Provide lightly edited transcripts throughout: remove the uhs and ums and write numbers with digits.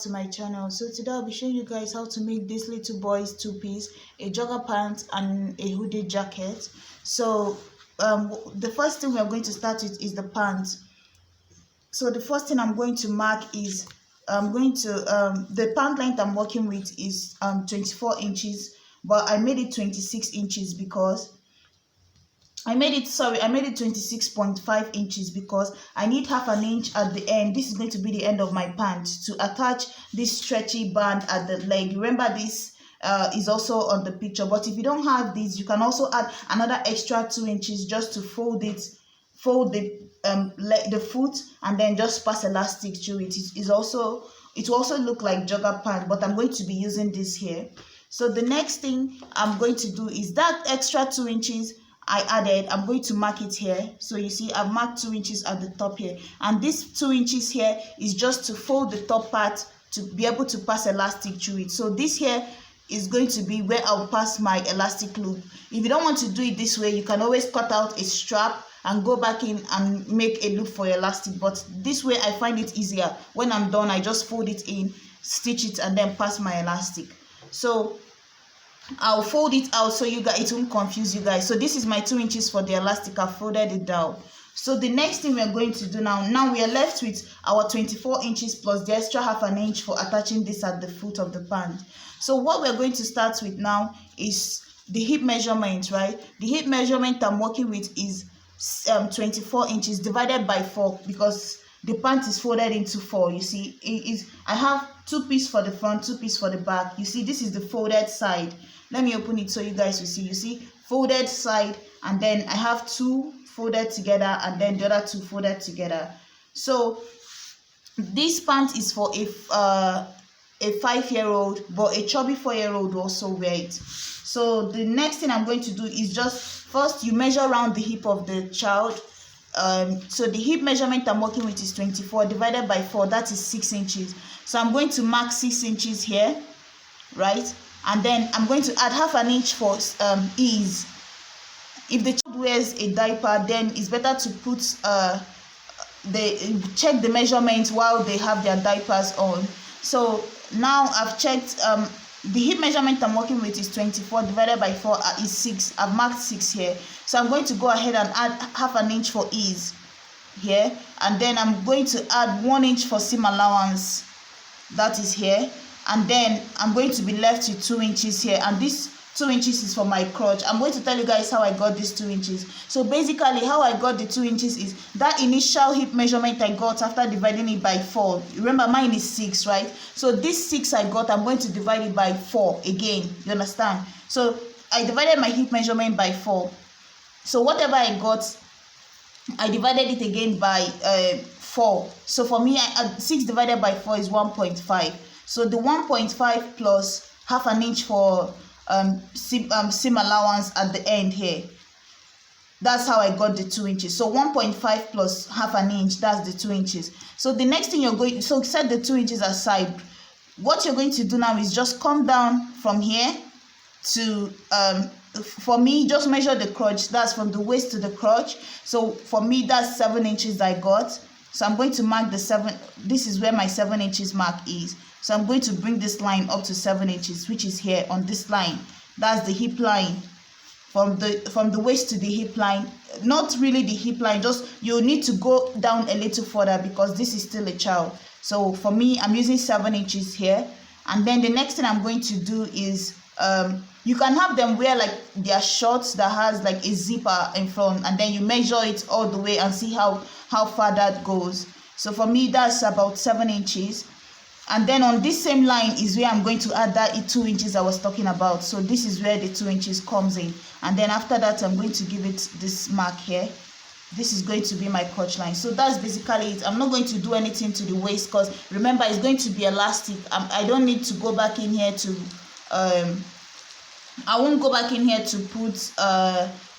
to my channel. So today I'll be showing you guys how to make this little boy's two-piece, a jogger pants and a hoodie jacket. So the first thing we're going to start with is the pants. So the first thing I'm going to mark is the pant length I'm working with is 24 inches, but I made it 26 inches because I made it 26.5 inches because I need half an inch at the end. This is going to be the end of my pant to attach this stretchy band at the leg. Remember, this is also on the picture, but if you don't have this, you can also add another extra 2 inches just to fold the foot and then just pass elastic through it. It will also look like jogger pant, but I'm going to be using this here. So the next thing I'm going to do is that extra 2 inches I added, I'm going to mark it here. So you see I've marked 2 inches at the top here, and this 2 inches here is just to fold the top part to be able to pass elastic through it. So this here is going to be where I'll pass my elastic loop. If you don't want to do it this way, you can always cut out a strap and go back in and make a loop for your elastic, but this way I find it easier. When I'm done, I just fold it in, stitch it, and then pass my elastic. So I'll fold it out so it won't confuse you guys. So this is my 2 inches for the elastic. I've folded it down. So the next thing we're going to do now we are left with our 24 inches plus the extra half an inch for attaching this at the foot of the pant. So what we're going to start with now is the hip measurement, right? The hip measurement I'm working with is 24 inches divided by 4 because the pant is folded into 4. You see, I have 2 pieces for the front, 2 pieces for the back. You see, this is the folded side. Let me open it so you guys will see. You see, folded side, and then I have 2 folded together, and then the other 2 folded together. So this pant is for a 5-year-old, but a chubby 4-year-old will also wear it. So the next thing I'm going to do is just first you measure around the hip of the child. So the hip measurement I'm working with is 24 divided by 4, that is 6 inches. So I'm going to mark 6 inches here, right? And then I'm going to add half an inch for ease. If the child wears a diaper, then it's better to put check the measurements while they have their diapers on. So now I've checked the hip measurement I'm working with is 24 divided by 4 is 6. I've marked 6 here. So I'm going to go ahead and add half an inch for ease here, and then I'm going to add 1 inch for seam allowance, that is here, and then I'm going to be left with 2 inches here, and this 2 inches is for my crotch. I'm going to tell you guys how I got these 2 inches. So basically how I got the 2 inches is that initial hip measurement I got after dividing it by 4. Remember, mine is 6, right? So this 6 I got, I'm going to divide it by 4 again. You understand? So I divided my hip measurement by 4. So whatever I got, I divided it again by 4. So for me, 6 divided by 4 is 1.5. So the 1.5 plus half an inch for seam allowance at the end here. That's how I got the 2 inches. So 1.5 plus half an inch, that's the 2 inches. So the next thing so set the 2 inches aside. What you're going to do now is just come down from here to for me, just measure the crotch. That's from the waist to the crotch. So for me, that's 7 inches I got. So I'm going to mark the 7. This is where my 7 inches mark is. So I'm going to bring this line up to 7 inches, which is here on this line. That's the hip line. From the waist to the hip line. Not really the hip line, just you need to go down a little further because this is still a child. So for me, I'm using 7 inches here. And then the next thing I'm going to do is you can have them wear like their shorts that has like a zipper in front, and then you measure it all the way and see how far that goes. So for me, that's about 7 inches. And then on this same line is where I'm going to add that 2 inches I was talking about. So this is where the 2 inches comes in. And then after that, I'm going to give it this mark here. This is going to be my crotch line. So that's basically it. I'm not going to do anything to the waist because remember, it's going to be elastic. I don't need to go back in here to I won't go back in here to put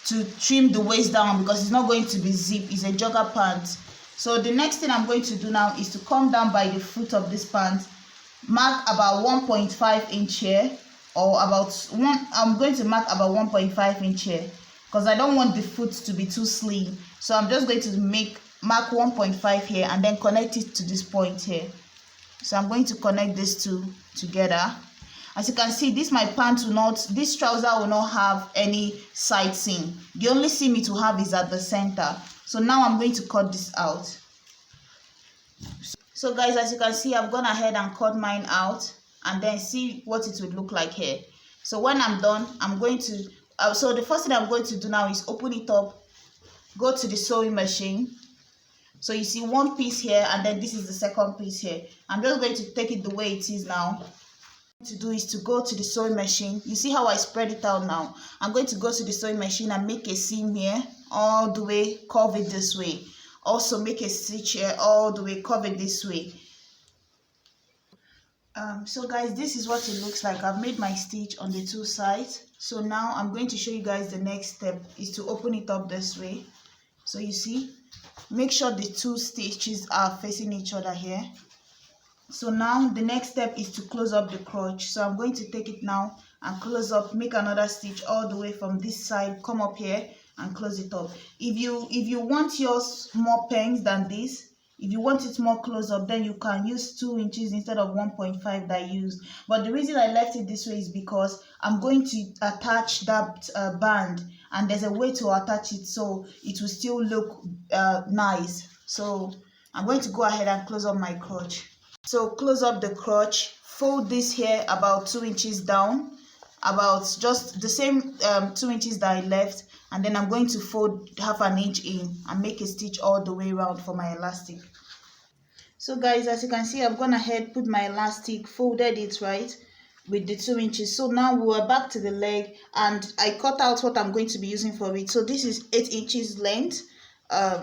to trim the waist down because it's not going to be zip. It's a jogger pant. So the next thing I'm going to do now is to come down by the foot of this pant, mark about 1.5 inch here, or about 1. I'm going to mark about 1.5 inch here because I don't want the foot to be too slim. So I'm just going to mark 1.5 here and then connect it to this point here. So I'm going to connect these two together. As you can see, this this trouser will not have any side seam. The only seam it will have is at the center. So now I'm going to cut this out. So guys, as you can see, I've gone ahead and cut mine out, and then see what it would look like here. So when I'm done, I'm going to so the first thing I'm going to do now is open it up, go to the sewing machine. So you see one piece here, and then this is the second piece here. I'm just going to take it the way it is now. What to do is to go to the sewing machine. You see how I spread it out now? I'm going to go to the sewing machine and make a seam here all the way, curve it this way. Also make a stitch here all the way, curve it this way. So guys, this is what it looks like. I've made my stitch on the two sides. So now I'm going to show you guys the next step is to open it up this way. So you see, make sure the two stitches are facing each other here. So now the next step is to close up the crotch. So I'm going to take it now and close up, make another stitch all the way from this side, come up here and close it up. If you want yours more pens than this, if you want it more close up, then you can use 2 inches instead of 1.5 that I used. But the reason I left it this way is because I'm going to attach that band, and there's a way to attach it so it will still look nice. So I'm going to go ahead and close up my crotch. So close up the crotch, fold this here about 2 inches down, about just the same 2 inches that I left, and then I'm going to fold half an inch in and make a stitch all the way around for my elastic. So guys, as you can see, I've gone ahead, put my elastic, folded it right with the 2 inches. So now we're back to the leg, and I cut out what I'm going to be using for it. So this is 8 inches length, 8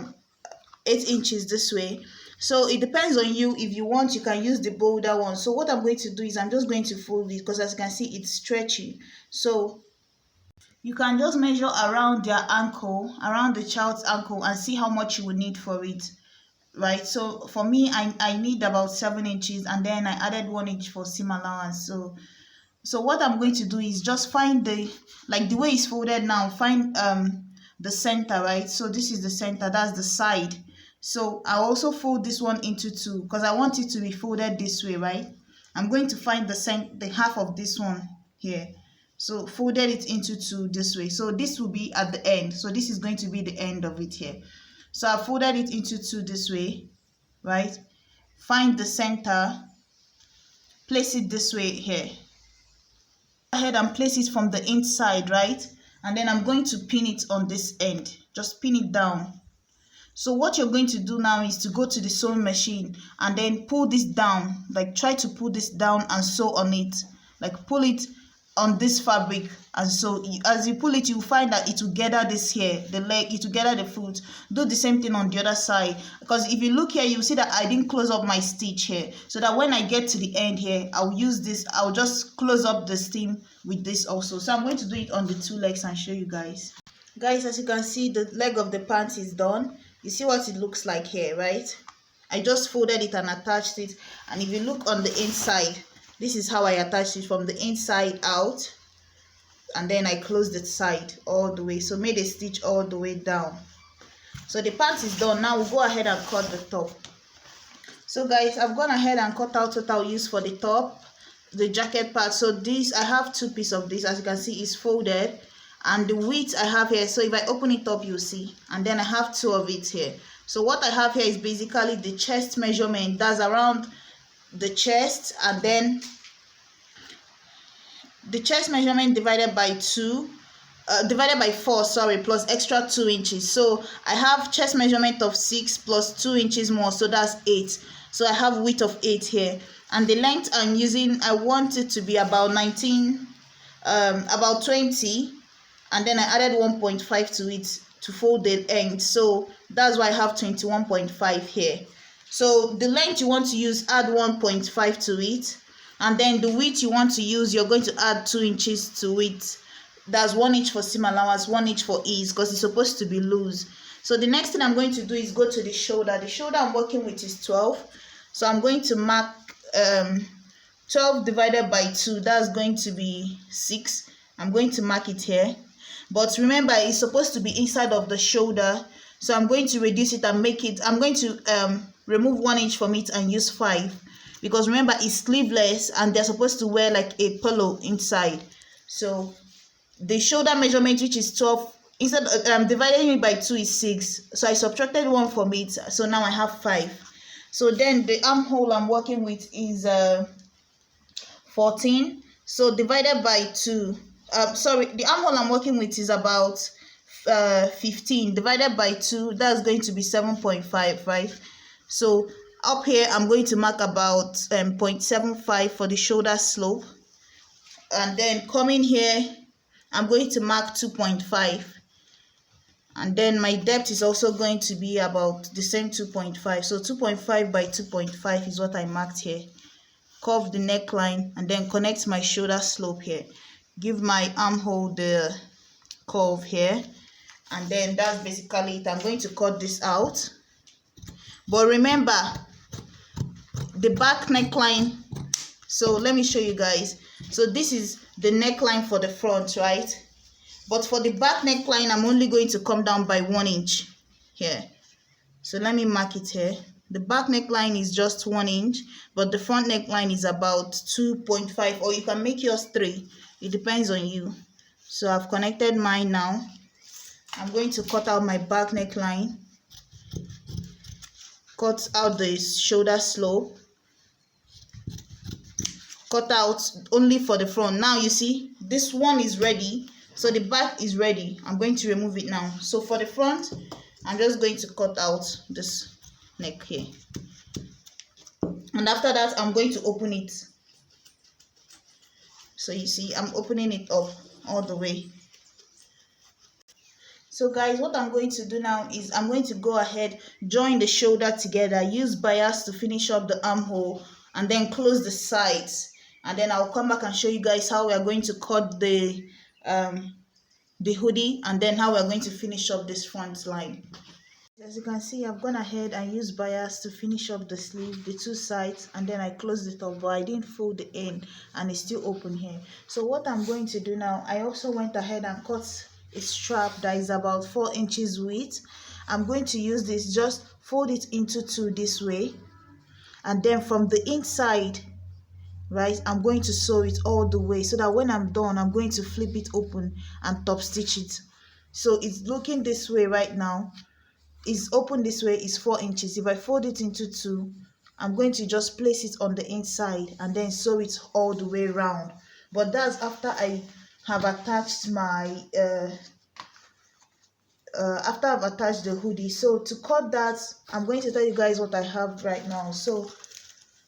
inches this way. So it depends on you. If you want, you can use the bolder one. So what I'm going to do is I'm just going to fold it, because as you can see, it's stretchy. So you can just measure around their ankle, around the child's ankle, and see how much you will need for it, right? So for me, I need about 7 inches, and then I added 1 inch for seam allowance. So what I'm going to do is just find the way it's folded now, find the center, right? So this is the center, that's the side. So I also fold this one into 2 because I want it to be folded this way, right? I'm going to find the half of this one here. So folded it into 2 this way. So this will be at the end. So this is going to be the end of it here. So I folded it into 2 this way, right? Find the center, place it this way here. Go ahead and place it from the inside, right? And then I'm going to pin it on this end. Just pin it down. So what you're going to do now is to go to the sewing machine and then pull this down, like try to pull this down and sew on it, like pull it on this fabric. And so as you pull it, you find that it will gather this here, the leg, it will gather the foot. Do the same thing on the other side, because if you look here, you see that I didn't close up my stitch here, so that when I get to the end here, I'll use this, I'll just close up the seam with this also. So I'm going to do it on the 2 legs and show you guys. Guys, as you can see, the leg of the pants is done. You see what it looks like here, right? I just folded it and attached it. And if you look on the inside, this is how I attached it from the inside out. And then I closed the side all the way. So made a stitch all the way down. So the pants is done. Now we'll go ahead and cut the top. So guys, I've gone ahead and cut out what I'll use for the top, the jacket part. So this, I have 2 pieces of this. As you can see, it's folded. And the width I have here, so if I open it up, you'll see. And then I have 2 of it here. So what I have here is basically the chest measurement. That's around the chest, and then the chest measurement divided by 4, sorry, plus extra 2 inches. So I have chest measurement of 6 plus 2 inches more, so that's 8. So I have width of 8 here. And the length I'm using, I want it to be about 19, about 20. And then I added 1.5 to it to fold the end. So that's why I have 21.5 here. So the length you want to use, add 1.5 to it. And then the width you want to use, you're going to add 2 inches to it. That's 1 inch for seam allowance, 1 inch for ease, because it's supposed to be loose. So the next thing I'm going to do is go to the shoulder. The shoulder I'm working with is 12. So I'm going to mark 12 divided by 2. That's going to be 6. I'm going to mark it here. But remember, it's supposed to be inside of the shoulder. So I'm going to reduce it and make it, I'm going to remove 1 inch from it and use 5. because remember it's sleeveless and they're supposed to wear like a polo inside. So the shoulder measurement, which is 12, instead of dividing it by 2 is 6, so I subtracted 1 from it, so now I have 5. So then the armhole I'm working with is 14, so divided by 2, sorry, the armhole I'm working with is about 15, divided by 2, that's going to be 7.5, right? So up here I'm going to mark about 0.75 for the shoulder slope, and then coming here I'm going to mark 2.5, and then my depth is also going to be about the same 2.5. So 2.5 by 2.5 is what I marked here. Curve the neckline and then connect my shoulder slope here. Give my armhole the curve here, and then that's basically it. I'm going to cut this out. But remember the back neckline. So let me show you guys. So this is the neckline for the front, right? But for the back neckline, I'm only going to come down by 1 inch here. So let me mark it here. The back neckline is just 1 inch, but the front neckline is about 2.5, or you can make yours 3. It depends on you. So I've connected mine now. I'm going to cut out my back neckline. Cut out the shoulder slope. Cut out only for the front. Now you see this one is ready, so the back is ready. I'm going to remove it now. So for the front, I'm just going to cut out this neck here, and after that I'm going to open it. So you see I'm opening it up all the way. So guys, what I'm going to do now is I'm going to go ahead, join the shoulder together, use bias to finish up the armhole, and then close the sides. And then I'll come back and show you guys how we are going to cut the hoodie, and then how we're going to finish up this front line. As you can see, I've gone ahead and used bias to finish up the sleeve, the 2 sides, and then I closed it up, but I didn't fold the end and it's still open here. So what I'm going to do now, I also went ahead and cut a strap that is about 4 inches width. I'm going to use this, just fold it into 2 this way, and then from the inside, right, I'm going to sew it all the way, so that when I'm done I'm going to flip it open and top stitch it. So it's looking this way right now, it's open this way, is 4 inches. If I fold it into 2, I'm going to just place it on the inside and then sew it all the way around. But that's after I have attached my after I've attached the hoodie. So to cut that, I'm going to tell you guys what I have right now. So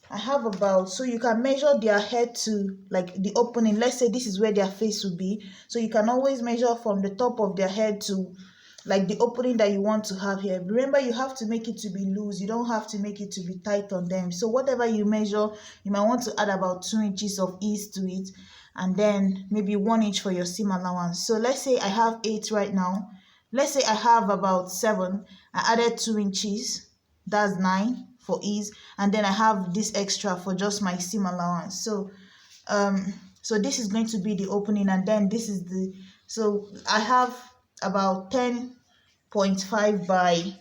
I have about, so you can measure their head to like the opening. Let's say this is where their face will be, so you can always measure from the top of their head to like the opening that you want to have here. Remember, you have to make it to be loose, you don't have to make it to be tight on them. So whatever you measure, you might want to add about 2 inches of ease to it, and then maybe 1 inch for your seam allowance. So let's say I have 8 right now. Let's say I have about 7. I added 2 inches, that's 9 for ease, and then I have this extra for just my seam allowance. So so this is going to be the opening, and then this is the, so I have about 10.5 by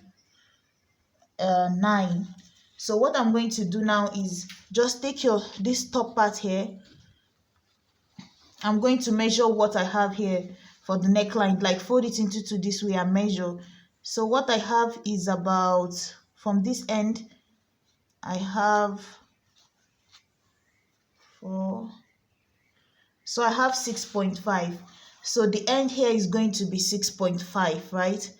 9. So what I'm going to do now is just take this top part here. I'm going to measure what I have here for the neckline, like fold it into 2 this way and measure. So what I have is about, from this end I have 4, so I have 6.5. So the end here is going to be 6.5, right?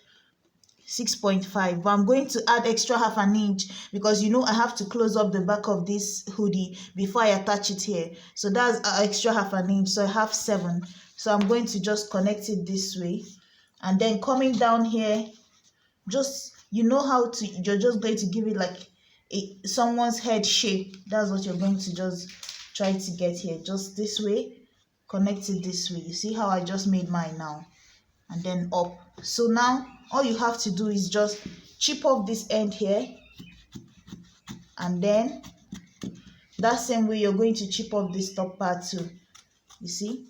6.5, but I'm going to add extra half an inch because you know I have to close up the back of this hoodie before I attach it here. So that's extra half an inch, so I have 7. So I'm going to just connect it this way, and then coming down here, just, you know how to, you're just going to give it like someone's head shape. That's what you're going to just try to get here, just this way, connect it this way. You see how I just made mine now, and then up. So now all you have to do is just chip off this end here, and then that same way you're going to chip off this top part too, you see.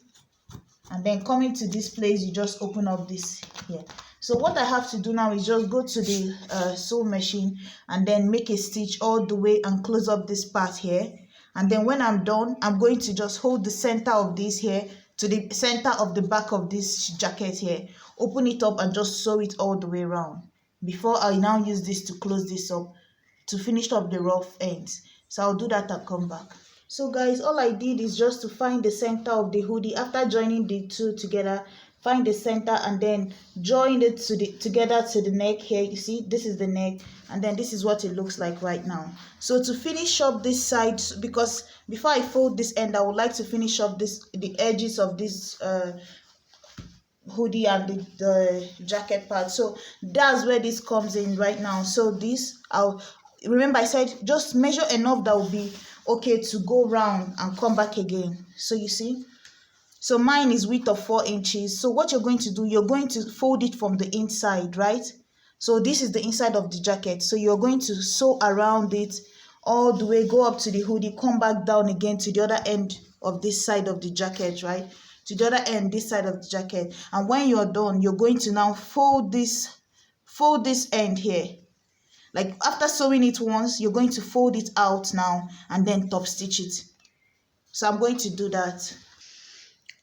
And then coming to this place, you just open up this here. So what I have to do now is just go to the sewing machine and then make a stitch all the way and close up this part here. And then when I'm done, I'm going to just hold the center of this here to the center of the back of this jacket here, open it up and just sew it all the way around before I now use this to close this up to finish up the rough ends. So I'll do that and come back. So guys, all I did is just to find the center of the hoodie. After joining the two together, find the center and then join it together to the neck here. You see, this is the neck, and then this is what it looks like right now. So to finish up this side, because before I fold this end, I would like to finish up the edges of this hoodie and the jacket part. So that's where this comes in right now. So this, I'll remember I said just measure enough that will be okay to go round and come back again. So you see, so mine is width of 4 inches. So what you're going to do, you're going to fold it from the inside, right? So this is the inside of the jacket. So you're going to sew around it all the way, go up to the hoodie, come back down again to the other end of this side of the jacket, right? To the other end, this side of the jacket. And when you're done, you're going to now fold this end here. Like after sewing it once, you're going to fold it out now and then top stitch it. So I'm going to do that.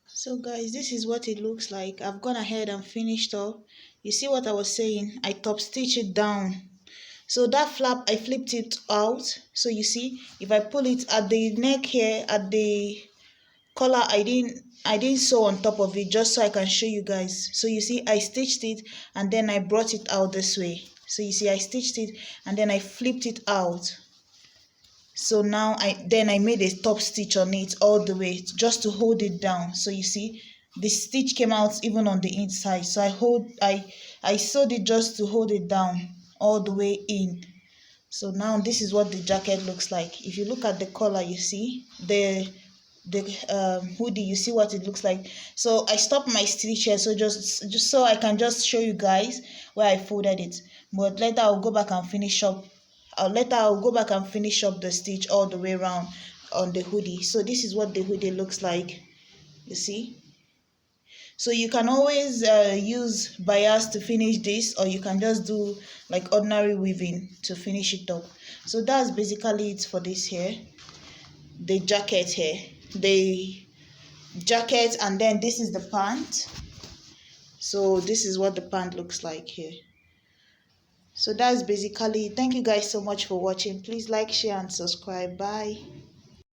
So guys, this is what it looks like. I've gone ahead and finished up. You see what I was saying? I top stitch it down. So that flap, I flipped it out. So you see, if I pull it at the neck here, at the collar, I didn't sew on top of it, just so I can show you guys. So you see, I stitched it and then I brought it out this way. So you see, I stitched it and then I flipped it out. So now I made a top stitch on it all the way just to hold it down. So you see, the stitch came out even on the inside. So I sewed it just to hold it down all the way in. So now this is what the jacket looks like. If you look at the collar, you see the hoodie, you see what it looks like. So I stopped my stitch here, so just so I can just show you guys where I folded it. But later I'll go back and finish up. I'll go back and finish up the stitch all the way around on the hoodie. So this is what the hoodie looks like. You see. So you can always use bias to finish this, or you can just do like ordinary weaving to finish it up. So that's basically it for this here. The jacket here, the jacket, and then this is the pant. So this is what the pant looks like here. So that's basically it. Thank you guys so much for watching. Please like, share and subscribe. Bye.